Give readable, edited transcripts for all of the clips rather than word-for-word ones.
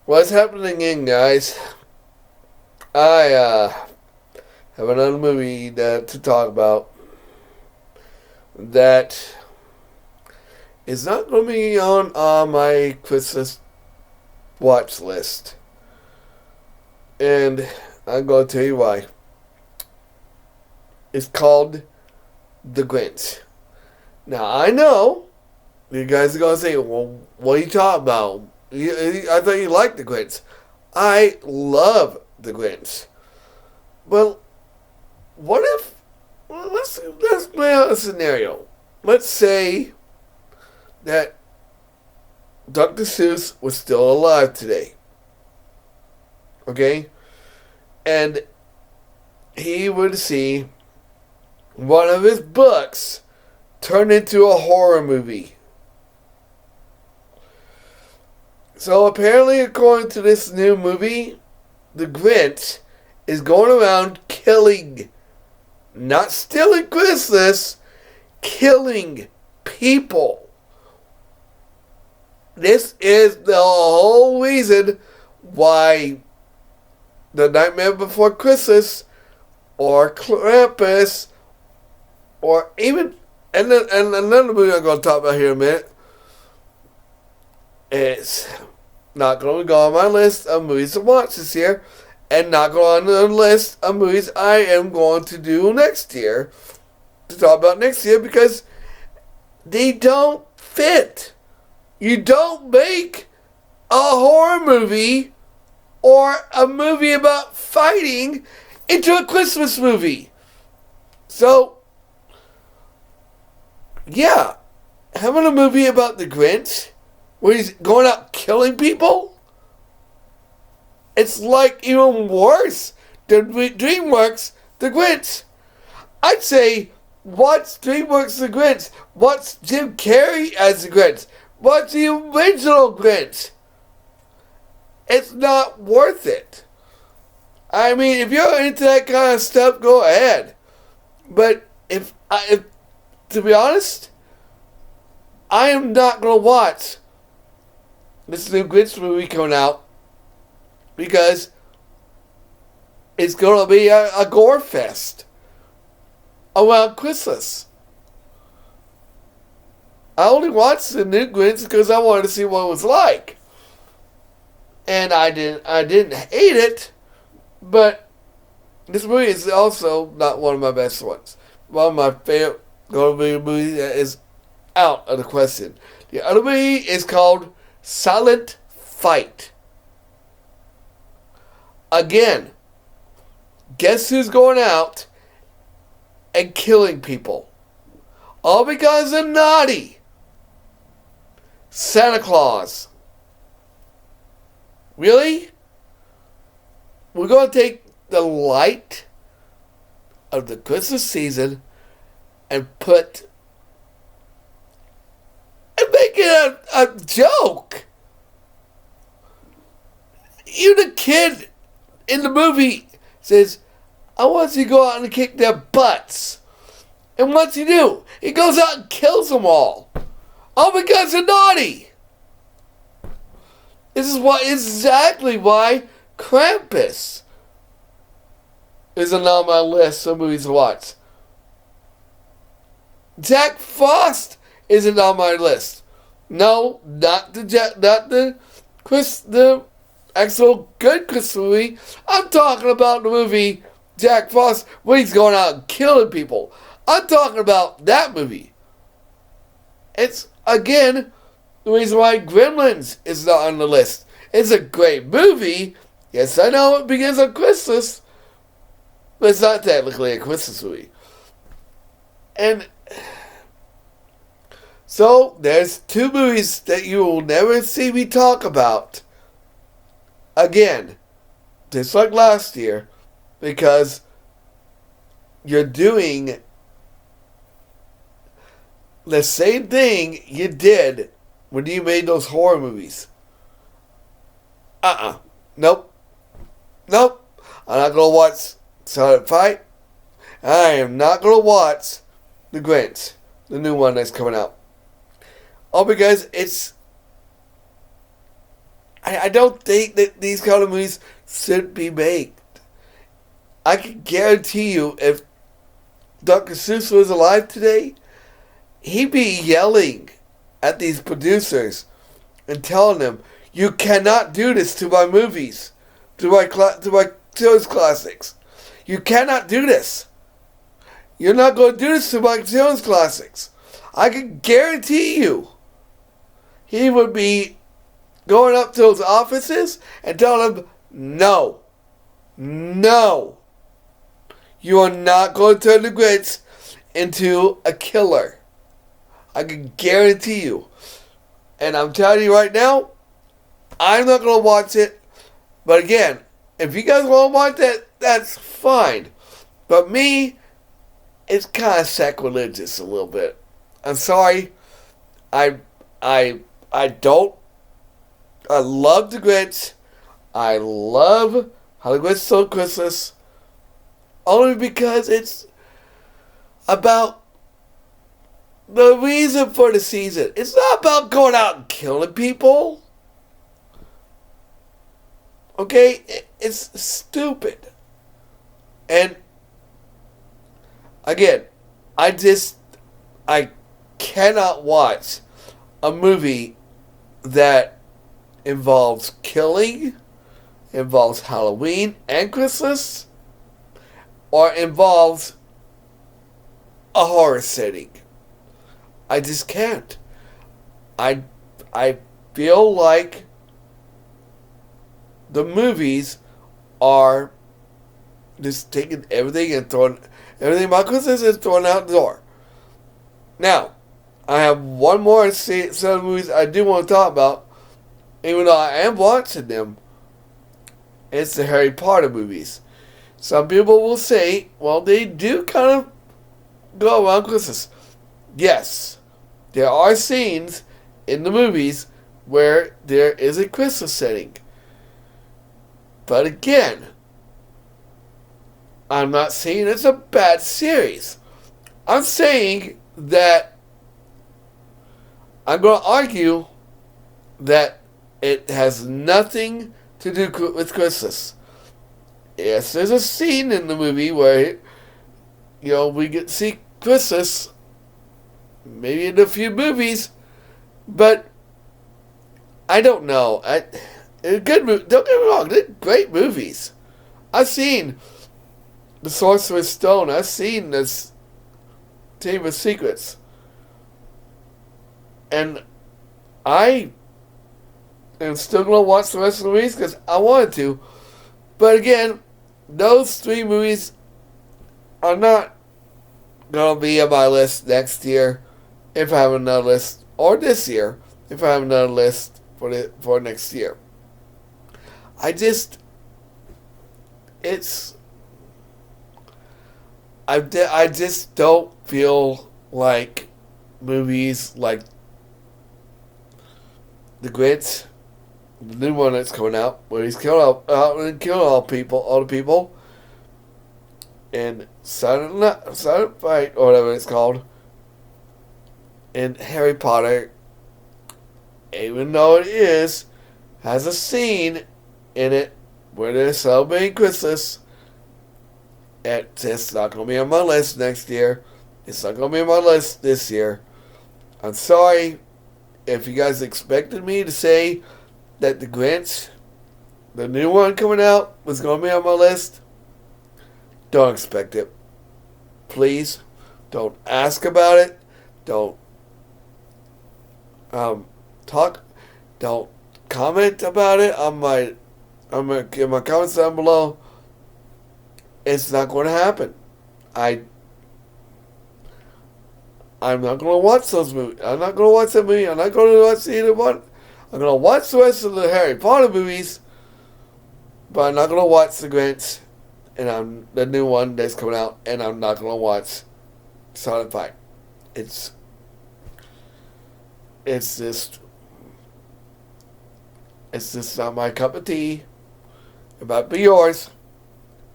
What's happening again, guys? I have another movie to talk about that is not going to be on my Christmas watch list. And I'm going to tell you why. It's called The Grinch. Now, I know you guys are going to say, well, what are you talking about? I thought you liked The Grinch. I love The Grinch. Well, what if... let's play out a scenario. Let's say that Dr. Seuss was still alive today. Okay? And he would see one of his books turned into a horror movie. So apparently, according to this new movie, the Grinch is going around killing, not stealing Christmas, killing people. This is the whole reason why The Nightmare Before Christmas or Krampus or even, and another movie I'm going to talk about here in a minute, it's not going to go on my list of movies to watch this year, and not go on the list of movies I am going to do next year, to talk about next year, because they don't fit. You don't make a horror movie or a movie about fighting into a Christmas movie. So, yeah, having a movie about the Grinch where he's going out killing people, it's like even worse than DreamWorks The Grinch. I'd say, watch DreamWorks The Grinch. Watch Jim Carrey as The Grinch. Watch the original Grinch. It's not worth it. I mean, if you're into that kind of stuff, go ahead. But if to be honest, I am not going to watch this new Grinch movie coming out because it's going to be a gore fest around Christmas. I only watched the new Grinch because I wanted to see what it was like. And I didn't hate it, but this movie is also not one of my best ones. One of my favorite movies that is out of the question. The other movie is called Silent Fight. Again, guess who's going out and killing people? All because they're naughty. Santa Claus. Really? We're going to take the light of the Christmas season and make it a joke. Even the kid in the movie says, I want you to go out and kick their butts. And what's he do? He goes out and kills them all. All because they're naughty. This is exactly why Krampus isn't on my list of movies to watch. Jack Frost isn't on my list. No, not the actual good Christmas movie. I'm talking about the movie Jack Frost where he's going out and killing people. I'm talking about that movie. It's, again, the reason why Gremlins is not on the list. It's a great movie. Yes, I know it begins on Christmas, but it's not technically a Christmas movie. And so, there's two movies that you will never see me talk about again, just like last year, because you're doing the same thing you did when you made those horror movies. Nope. I'm not going to watch Silent Fight. I am not going to watch The Grinch, the new one that's coming out. All because I don't think that these kind of movies should be made. I can guarantee you, if Dr. Seuss was alive today, he'd be yelling at these producers and telling them, "You cannot do this to my movies, to my children's classics. You cannot do this. You're not going to do this to my children's classics." I can guarantee you, he would be going up to those offices and telling them, "No, no, you are not going to turn the Grinch into a killer." I can guarantee you. And I'm telling you right now, I'm not going to watch it. But again, if you guys want to watch it, that's fine. But me, it's kind of sacrilegious a little bit. I'm sorry. I don't. I love the Grinch. I love How the Grinch Stole Christmas. Only because it's about the reason for the season. It's not about going out and killing people. Okay? It's stupid. And again, I cannot watch a movie that involves killing, involves Halloween and Christmas, or involves a horror setting. I just can't. I feel like the movies are just taking everything and throwing everything about Christmas and throwing out the door. Now, I have one more set of movies I do want to talk about, even though I am watching them. It's the Harry Potter movies. Some people will say, well, they do kind of go around Christmas. Yes, there are scenes in the movies where there is a Christmas setting. But again, I'm not saying it's a bad series. I'm saying that I'm going to argue that it has nothing to do with Christmas. Yes, there's a scene in the movie where, we get to see Christmas, maybe in a few movies, but I don't know. Good movie. Don't get me wrong, they're great movies. I've seen The Sorcerer's Stone. I've seen this Chamber of Secrets. And I am still going to watch the rest of the movies because I wanted to. But again, those three movies are not going to be on my list next year if I have another list, or this year if I have another list for next year. I just don't feel like movies like The Grinch, the new one that's coming out, where he's killing all the people, and Silent Fight, or whatever it's called, and Harry Potter, even though it has a scene in it where they're celebrating Christmas. It's just not going to be on my list next year. It's not going to be on my list this year. I'm sorry if you guys expected me to say that The Grinch, the new one coming out, was going to be on my list. Don't expect it. Please, don't ask about it. Don't don't comment about it in my comments down below. It's not going to happen. I'm not going to watch those movies. I'm not going to watch that movie. I'm not going to watch either one. I'm going to watch the rest of the Harry Potter movies, but I'm not going to watch The Grinch and the new one that's coming out, and I'm not going to watch Silent Fight. It's just not my cup of tea. It might be yours,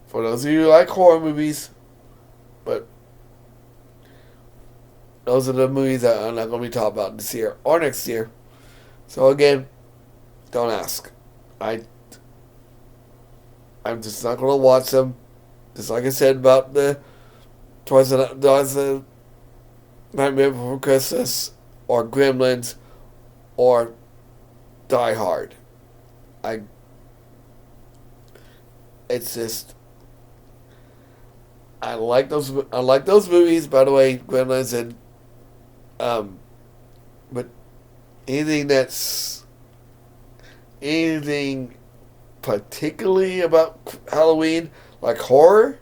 for those of you who like horror movies, but those are the movies that I'm not going to be talking about this year or next year. So again, don't ask. I I'm just not gonna watch them. Just like I said about the Twice a Nightmare Before Christmas or Gremlins or Die Hard. I it's just I like those movies, by the way, Gremlins, and um but anything that's anything particularly about Halloween, like horror,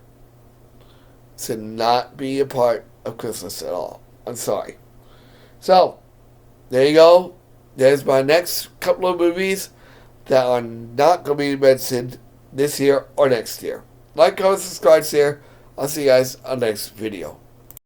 to not be a part of Christmas at all. I'm sorry. So, there you go. There's my next couple of movies that are not going to be mentioned this year or next year. Like, comment, subscribe, share. I'll see you guys on the next video.